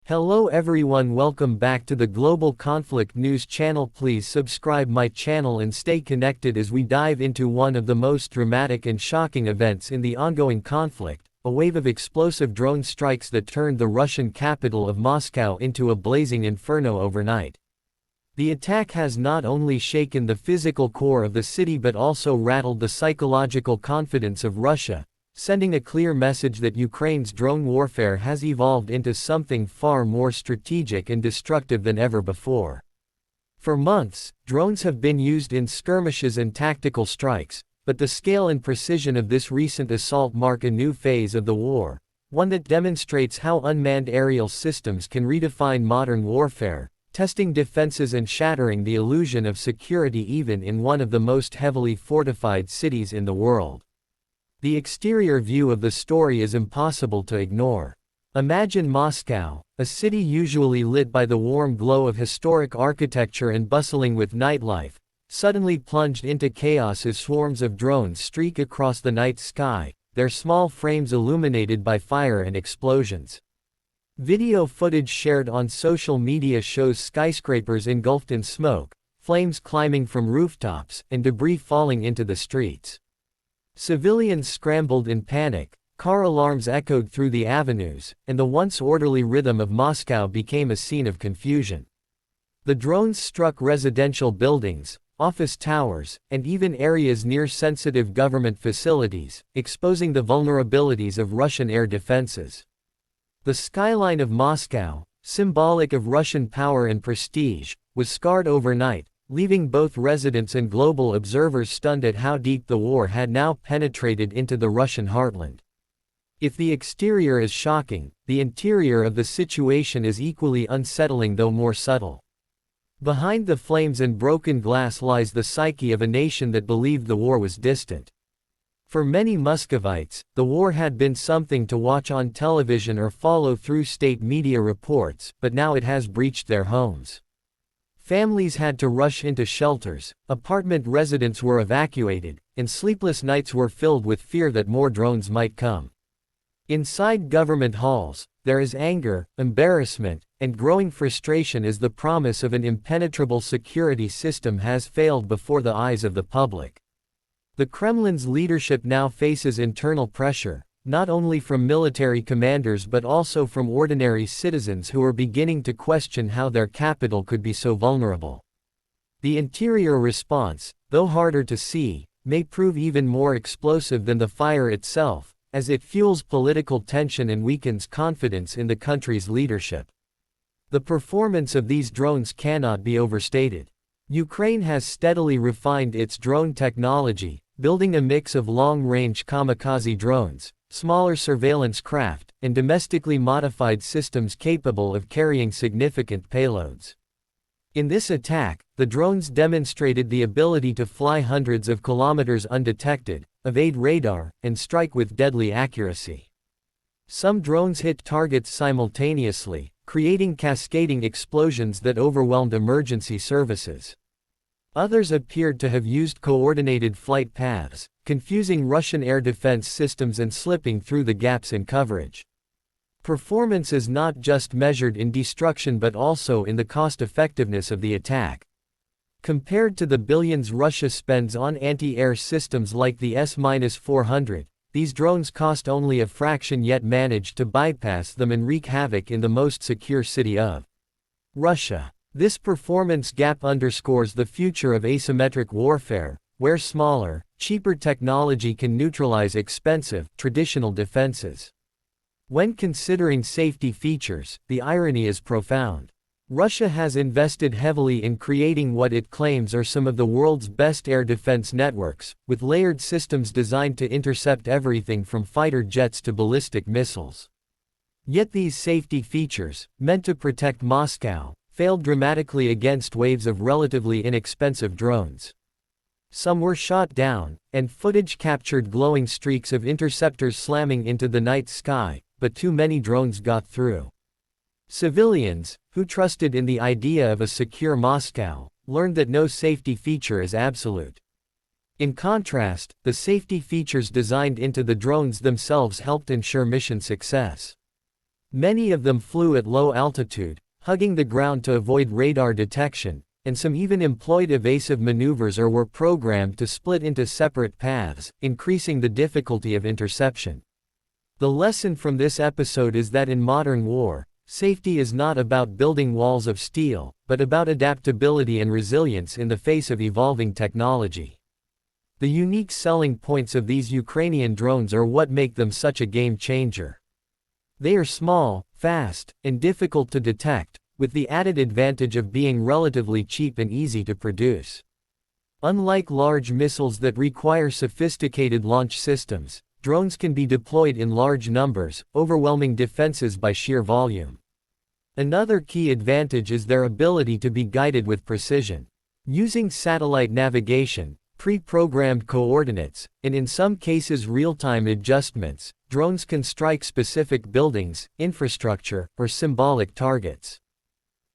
Hello everyone, welcome back to the Global Conflict News channel. Please subscribe my channel and stay connected as we dive into one of the most dramatic and shocking events in the ongoing conflict, a wave of explosive drone strikes that turned the Russian capital of Moscow into a blazing inferno overnight. The attack has not only shaken the physical core of the city but also rattled the psychological confidence of Russia, sending a clear message that Ukraine's drone warfare has evolved into something far more strategic and destructive than ever before. For months, drones have been used in skirmishes and tactical strikes, but the scale and precision of this recent assault mark a new phase of the war, one that demonstrates how unmanned aerial systems can redefine modern warfare, testing defenses and shattering the illusion of security even in one of the most heavily fortified cities in the world. The exterior view of the story is impossible to ignore. Imagine Moscow, a city usually lit by the warm glow of historic architecture and bustling with nightlife, suddenly plunged into chaos as swarms of drones streak across the night sky, their small frames illuminated by fire and explosions. Video footage shared on social media shows skyscrapers engulfed in smoke, flames climbing from rooftops, and debris falling into the streets. Civilians scrambled in panic, car alarms echoed through the avenues, and the once orderly rhythm of Moscow became a scene of confusion. The drones struck residential buildings, office towers, and even areas near sensitive government facilities, exposing the vulnerabilities of Russian air defenses. The skyline of Moscow, symbolic of Russian power and prestige, was scarred overnight, leaving both residents and global observers stunned at how deep the war had now penetrated into the Russian heartland. If the exterior is shocking, the interior of the situation is equally unsettling though more subtle. Behind the flames and broken glass lies the psyche of a nation that believed the war was distant. For many Muscovites, the war had been something to watch on television or follow through state media reports, but now it has breached their homes. Families had to rush into shelters, apartment residents were evacuated, and sleepless nights were filled with fear that more drones might come. Inside government halls, there is anger, embarrassment, and growing frustration as the promise of an impenetrable security system has failed before the eyes of the public. The Kremlin's leadership now faces internal pressure, not only from military commanders but also from ordinary citizens who are beginning to question how their capital could be so vulnerable. The interior response, though harder to see, may prove even more explosive than the fire itself, as it fuels political tension and weakens confidence in the country's leadership. The performance of these drones cannot be overstated. Ukraine has steadily refined its drone technology, building a mix of long-range kamikaze drones, smaller surveillance craft, and domestically modified systems capable of carrying significant payloads. In this attack, the drones demonstrated the ability to fly hundreds of kilometers undetected, evade radar, and strike with deadly accuracy. Some drones hit targets simultaneously, creating cascading explosions that overwhelmed emergency services. Others appeared to have used coordinated flight paths, confusing Russian air defense systems and slipping through the gaps in coverage. Performance is not just measured in destruction but also in the cost-effectiveness of the attack. Compared to the billions Russia spends on anti-air systems like the S-400, these drones cost only a fraction yet manage to bypass them and wreak havoc in the most secure city of Russia. This performance gap underscores the future of asymmetric warfare, where smaller, cheaper technology can neutralize expensive, traditional defenses. When considering safety features, the irony is profound. Russia has invested heavily in creating what it claims are some of the world's best air defense networks, with layered systems designed to intercept everything from fighter jets to ballistic missiles. Yet these safety features, meant to protect Moscow, failed dramatically against waves of relatively inexpensive drones. Some were shot down, and footage captured glowing streaks of interceptors slamming into the night sky, but too many drones got through. Civilians, who trusted in the idea of a secure Moscow, learned that no safety feature is absolute. In contrast, the safety features designed into the drones themselves helped ensure mission success. Many of them flew at low altitude, hugging the ground to avoid radar detection, and some even employed evasive maneuvers or were programmed to split into separate paths, increasing the difficulty of interception. The lesson from this episode is that in modern war, safety is not about building walls of steel, but about adaptability and resilience in the face of evolving technology. The unique selling points of these Ukrainian drones are what make them such a game changer. They are small, fast, and difficult to detect, with the added advantage of being relatively cheap and easy to produce. Unlike large missiles that require sophisticated launch systems, drones can be deployed in large numbers, overwhelming defenses by sheer volume. Another key advantage is their ability to be guided with precision. Using satellite navigation, pre-programmed coordinates, and in some cases real-time adjustments, drones can strike specific buildings, infrastructure, or symbolic targets.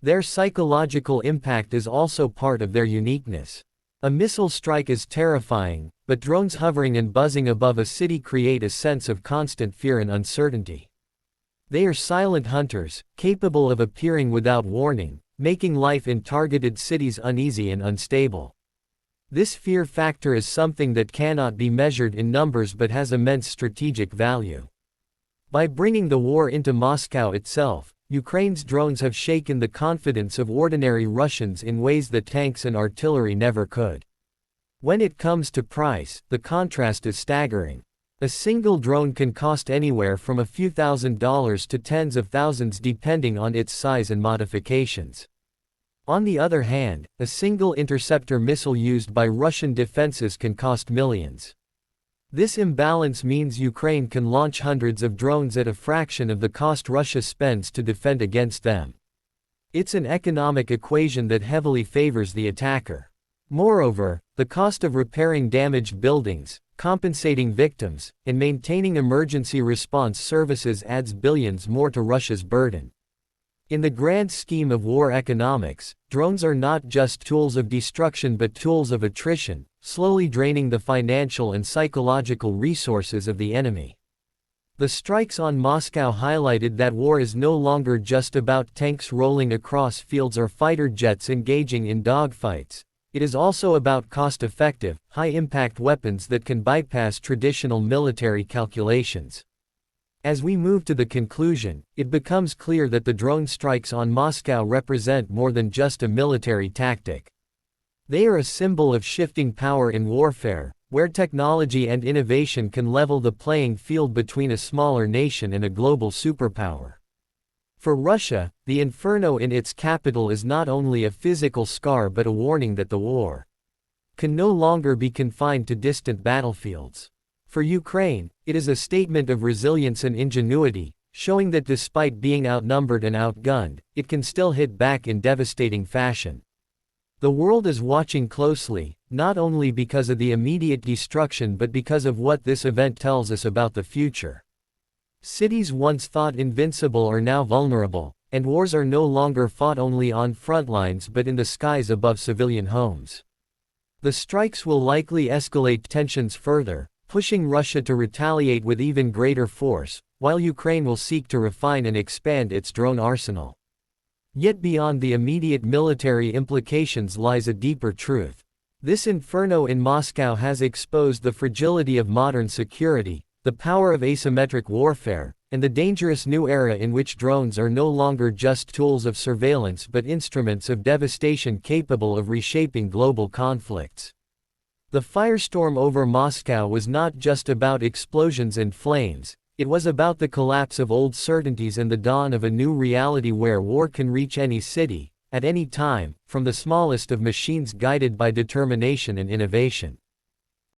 Their psychological impact is also part of their uniqueness. A missile strike is terrifying, but drones hovering and buzzing above a city create a sense of constant fear and uncertainty. They are silent hunters, capable of appearing without warning, making life in targeted cities uneasy and unstable. This fear factor is something that cannot be measured in numbers but has immense strategic value. By bringing the war into Moscow itself, Ukraine's drones have shaken the confidence of ordinary Russians in ways that tanks and artillery never could. When it comes to price, the contrast is staggering. A single drone can cost anywhere from a few $1,000s to tens of thousands depending on its size and modifications. On the other hand, a single interceptor missile used by Russian defenses can cost millions. This imbalance means Ukraine can launch hundreds of drones at a fraction of the cost Russia spends to defend against them. It's an economic equation that heavily favors the attacker. Moreover, the cost of repairing damaged buildings, compensating victims, and maintaining emergency response services adds billions more to Russia's burden. In the grand scheme of war economics, drones are not just tools of destruction but tools of attrition, slowly draining the financial and psychological resources of the enemy. The strikes on Moscow highlighted that war is no longer just about tanks rolling across fields or fighter jets engaging in dogfights. It is also about cost-effective, high-impact weapons that can bypass traditional military calculations. As we move to the conclusion, it becomes clear that the drone strikes on Moscow represent more than just a military tactic. They are a symbol of shifting power in warfare, where technology and innovation can level the playing field between a smaller nation and a global superpower. For Russia, the Inferno in its capital is not only a physical scar but a warning that the war can no longer be confined to distant battlefields. For Ukraine, it is a statement of resilience and ingenuity, showing that despite being outnumbered and outgunned, it can still hit back in devastating fashion. The world is watching closely, not only because of the immediate destruction but because of what this event tells us about the future. Cities once thought invincible are now vulnerable, and wars are no longer fought only on frontlines but in the skies above civilian homes. The strikes will likely escalate tensions further, pushing Russia to retaliate with even greater force, while Ukraine will seek to refine and expand its drone arsenal. Yet beyond the immediate military implications lies a deeper truth. This inferno in Moscow has exposed the fragility of modern security, the power of asymmetric warfare, and the dangerous new era in which drones are no longer just tools of surveillance but instruments of devastation capable of reshaping global conflicts. The firestorm over Moscow was not just about explosions and flames, it was about the collapse of old certainties and the dawn of a new reality where war can reach any city, at any time, from the smallest of machines guided by determination and innovation.